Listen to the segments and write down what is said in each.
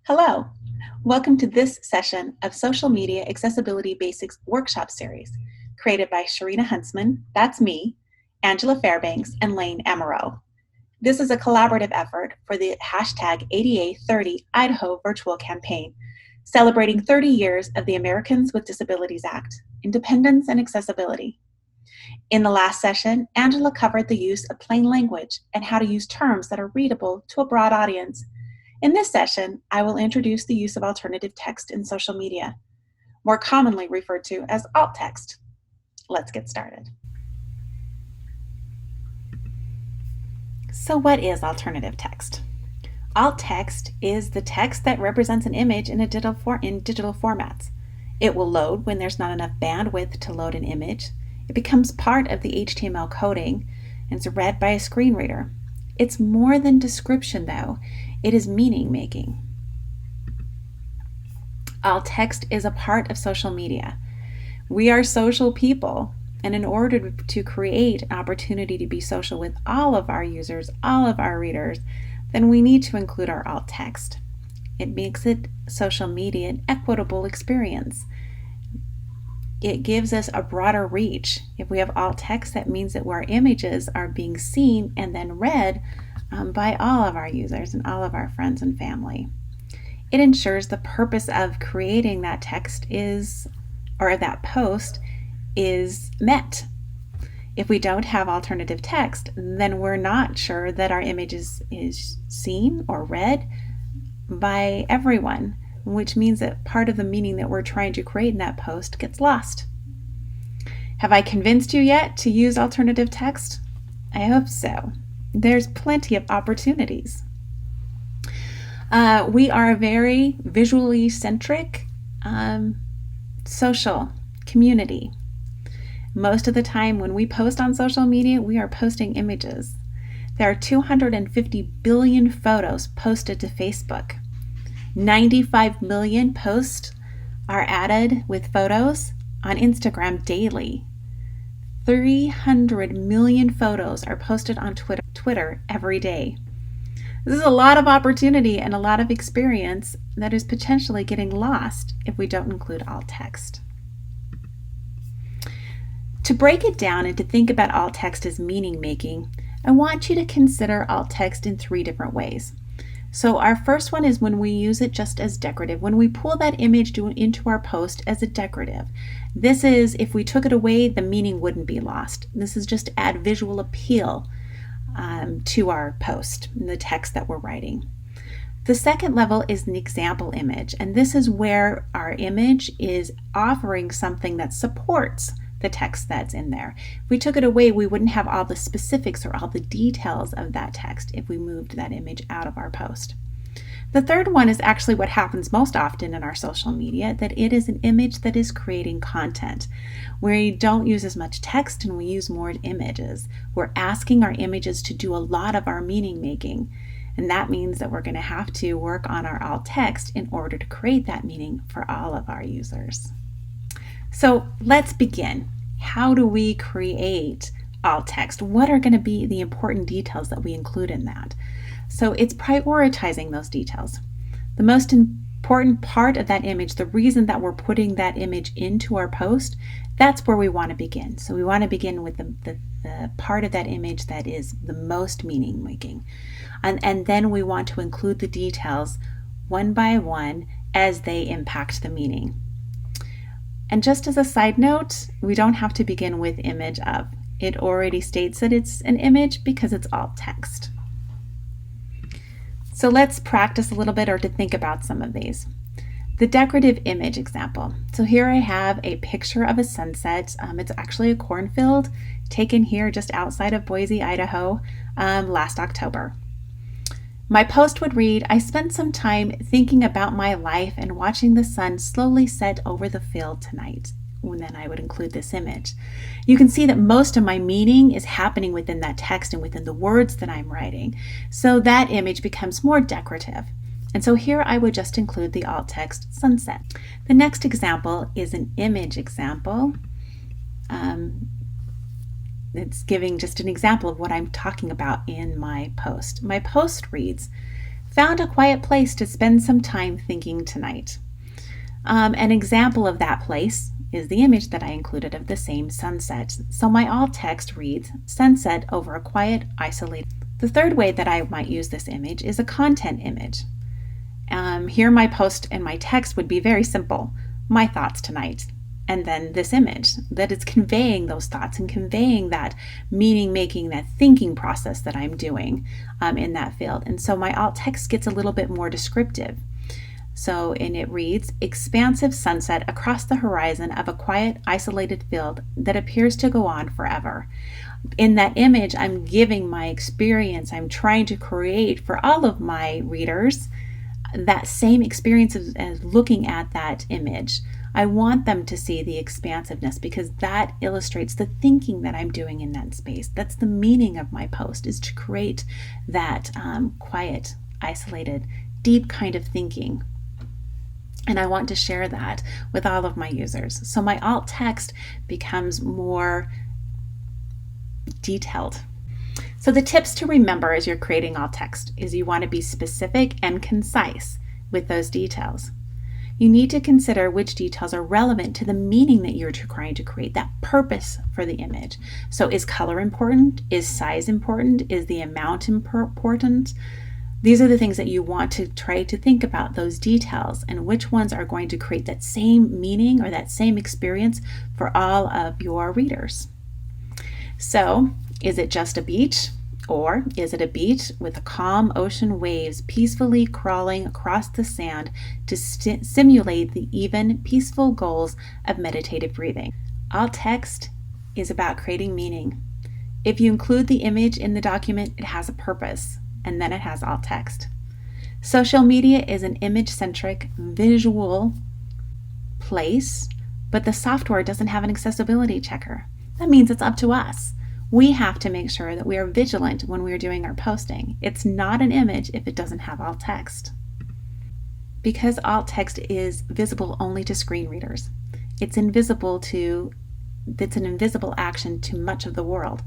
Hello, welcome to this session of Social Media Accessibility Basics Workshop Series, created by Sharina Huntsman, that's me, Angela Fairbanks, and Lane Amaro. This is a collaborative effort for the hashtag ADA30 Idaho virtual campaign, celebrating 30 years of the Americans with Disabilities Act, independence and accessibility. In the last session, Angela covered the use of plain language and how to use terms that are readable to a broad audience. In this session, I will introduce the use of alternative text in social media, more commonly referred to as alt text. Let's get started. So what is alternative text? Alt text is the text that represents an image in digital formats. It will load when there's not enough bandwidth to load an image. It becomes part of the HTML coding and is read by a screen reader. It's more than description, though. It is meaning making. Alt text is a part of social media. We are social people, and in order to create an opportunity to be social with all of our users, all of our readers, then we need to include our alt text. It makes it social media an equitable experience. It gives us a broader reach. If we have alt text, that means that our images are being seen and then read by all of our users and all of our friends and family. It ensures the purpose of creating that text that post is met. If we don't have alternative text, then we're not sure that our image is seen or read by everyone, which means that part of the meaning that we're trying to create in that post gets lost. Have I convinced you yet to use alternative text? I hope so. There's plenty of opportunities. We are a very visually centric social community. Most of the time when we post on social media, we are posting images. There are 250 billion photos posted to Facebook. 95 million posts are added with photos on Instagram daily. 300 million photos are posted on Twitter every day. This is a lot of opportunity and a lot of experience that is potentially getting lost if we don't include alt text. To break it down and to think about alt text as meaning making, I want you to consider alt text in 3 different ways. So our first one is when we use it just as decorative, when we pull that image into our post as a decorative. This is, if we took it away, the meaning wouldn't be lost. This is just to add visual appeal to our post, the text that we're writing. The second level is an example image, and this is where our image is offering something that supports the text that's in there. If we took it away, we wouldn't have all the specifics or all the details of that text if we moved that image out of our post. The third one is actually what happens most often in our social media, that it is an image that is creating content. We don't use as much text and we use more images. We're asking our images to do a lot of our meaning making, and that means that we're going to have to work on our alt text in order to create that meaning for all of our users. So let's begin. How do we create alt text? What are going to be the important details that we include in that? So it's prioritizing those details. The most important part of that image, the reason that we're putting that image into our post, that's where we want to begin. So we want to begin with the part of that image that is the most meaning making. And then we want to include the details one by one as they impact the meaning. And just as a side note, we don't have to begin with image of. It already states that it's an image because it's alt text. So let's practice a little bit or to think about some of these. The decorative image example. So here I have a picture of a sunset. It's actually a cornfield taken here just outside of Boise, Idaho, last October. My post would read, I spent some time thinking about my life and watching the sun slowly set over the field tonight. And then I would include this image. You can see that most of my meaning is happening within that text and within the words that I'm writing. So that image becomes more decorative. And so here I would just include the alt text sunset. The next example is an image example. It's giving just an example of what I'm talking about in my post. My post reads, found a quiet place to spend some time thinking tonight. An example of that place is the image that I included of the same sunset. So my alt text reads, sunset over a quiet, isolated. The third way that I might use this image is a content image. Here my post and my text would be very simple. My thoughts tonight. And then this image that is conveying those thoughts and conveying that meaning making, that thinking process that I'm doing in that field. And so my alt text gets a little bit more descriptive. So, and it reads, expansive sunset across the horizon of a quiet, isolated field that appears to go on forever. In that image, I'm giving my experience. I'm trying to create for all of my readers that same experience as looking at that image. I want them to see the expansiveness because that illustrates the thinking that I'm doing in that space. That's the meaning of my post, is to create that quiet, isolated, deep kind of thinking. And I want to share that with all of my users. So my alt text becomes more detailed. So the tips to remember as you're creating alt text is you want to be specific and concise with those details. You need to consider which details are relevant to the meaning that you're trying to create, that purpose for the image. So is color important? Is size important? Is the amount important? These are the things that you want to try to think about, those details, and which ones are going to create that same meaning or that same experience for all of your readers. So, is it just a beach? Or is it a beach with a calm ocean waves peacefully crawling across the sand to simulate the even, peaceful goals of meditative breathing? Alt text is about creating meaning. If you include the image in the document, it has a purpose. And then it has alt text. Social media is an image-centric, visual place, but the software doesn't have an accessibility checker. That means it's up to us. We have to make sure that we are vigilant when we are doing our posting. It's not an image if it doesn't have alt text. Because alt text is visible only to screen readers, it's an invisible action to much of the world,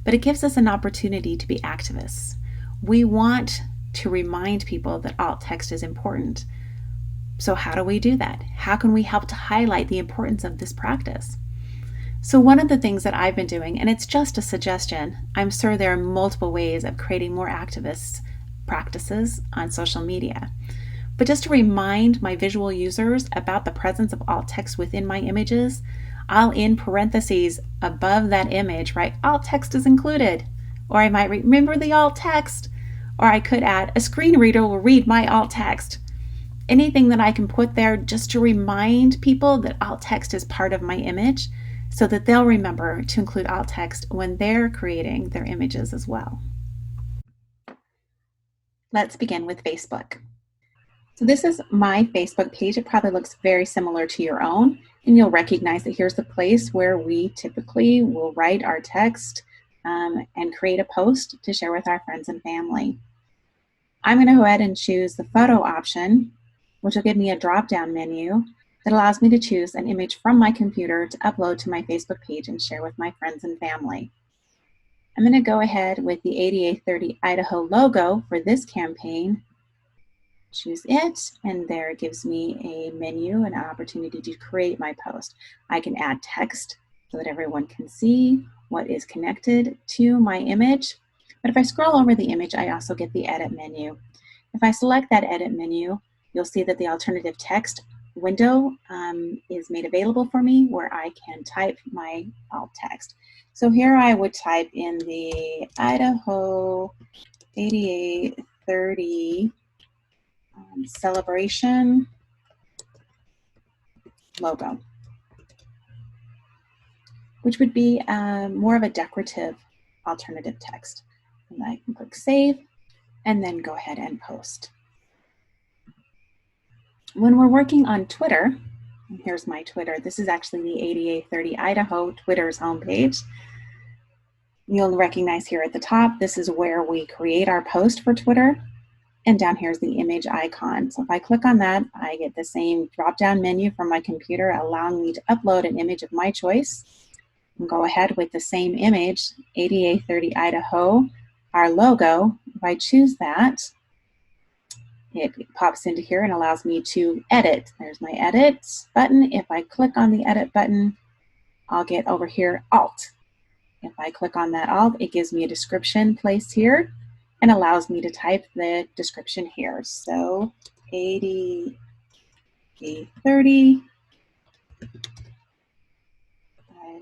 but it gives us an opportunity to be activists. We want to remind people that alt text is important. So how do we do that? How can we help to highlight the importance of this practice? So one of the things that I've been doing, and it's just a suggestion, I'm sure there are multiple ways of creating more activist practices on social media. But just to remind my visual users about the presence of alt text within my images, I'll in parentheses above that image write alt text is included. Or I might remember the alt text, or I could add a screen reader will read my alt text. Anything that I can put there just to remind people that alt text is part of my image so that they'll remember to include alt text when they're creating their images as well. Let's begin with Facebook. So this is my Facebook page. It probably looks very similar to your own, and you'll recognize that here's the place where we typically will write our text and create a post to share with our friends and family. I'm going to go ahead and choose the photo option, which will give me a drop-down menu that allows me to choose an image from my computer to upload to my Facebook page and share with my friends and family. I'm going to go ahead with the 8830 Idaho logo for this campaign, choose it, and there it gives me a menu and an opportunity to create my post. I can add text so that everyone can see what is connected to my image. But if I scroll over the image, I also get the edit menu. If I select that edit menu, you'll see that the alternative text window is made available for me where I can type my alt text. So here I would type in the Idaho 8830 celebration logo, which would be more of a decorative alternative text. And I can click save and then go ahead and post. When we're working on Twitter, and here's my Twitter, this is actually the 8830 Idaho Twitter's homepage. You'll recognize here at the top, this is where we create our post for Twitter. And down here's the image icon. So if I click on that, I get the same drop-down menu from my computer allowing me to upload an image of my choice. And go ahead with the same image, 8830 Idaho, our logo. If I choose that, It pops into here and allows me to edit. There's my edit button. If I click on the edit button, I'll get over here Alt. If I click on that Alt, it gives me a description placed here and allows me to type the description here. So 80-30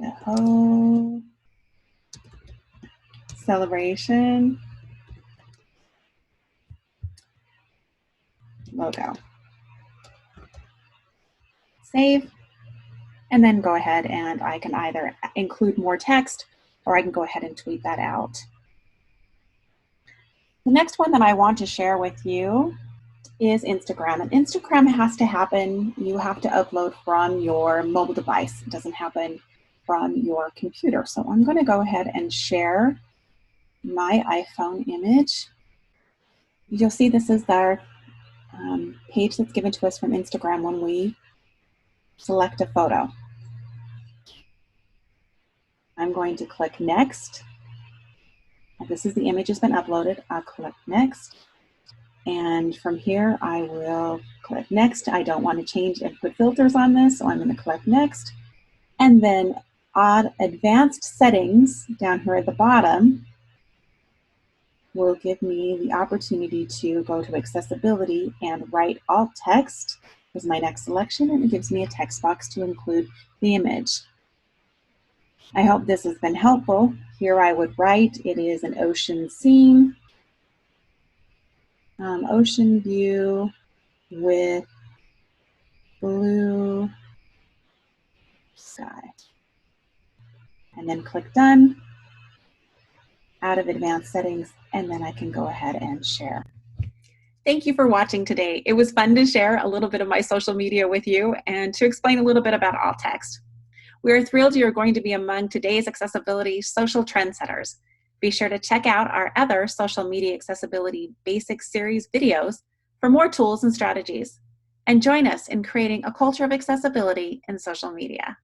Idaho celebration logo. Save, and then go ahead and I can either include more text or I can go ahead and tweet that out. The next one that I want to share with you is Instagram. And Instagram has to happen, you have to upload from your mobile device. It doesn't happen from your computer. So I'm going to go ahead and share my iPhone image. You'll see this is our page that's given to us from Instagram when we select a photo. I'm going to click Next. This is the image has been uploaded. I'll click Next. And from here, I will click Next. I don't want to change and put filters on this, so I'm going to click Next. And then on Advanced Settings down here at the bottom will give me the opportunity to go to Accessibility and write alt text. Is my next selection, and it gives me a text box to include the image. I hope this has been helpful. Here I would write, it is an ocean scene, ocean view with blue sky. And then click Done, out of Advanced Settings, and then I can go ahead and share. Thank you for watching today. It was fun to share a little bit of my social media with you and to explain a little bit about alt text. We are thrilled you are going to be among today's accessibility social trendsetters. Be sure to check out our other social media accessibility basics series videos for more tools and strategies. And join us in creating a culture of accessibility in social media.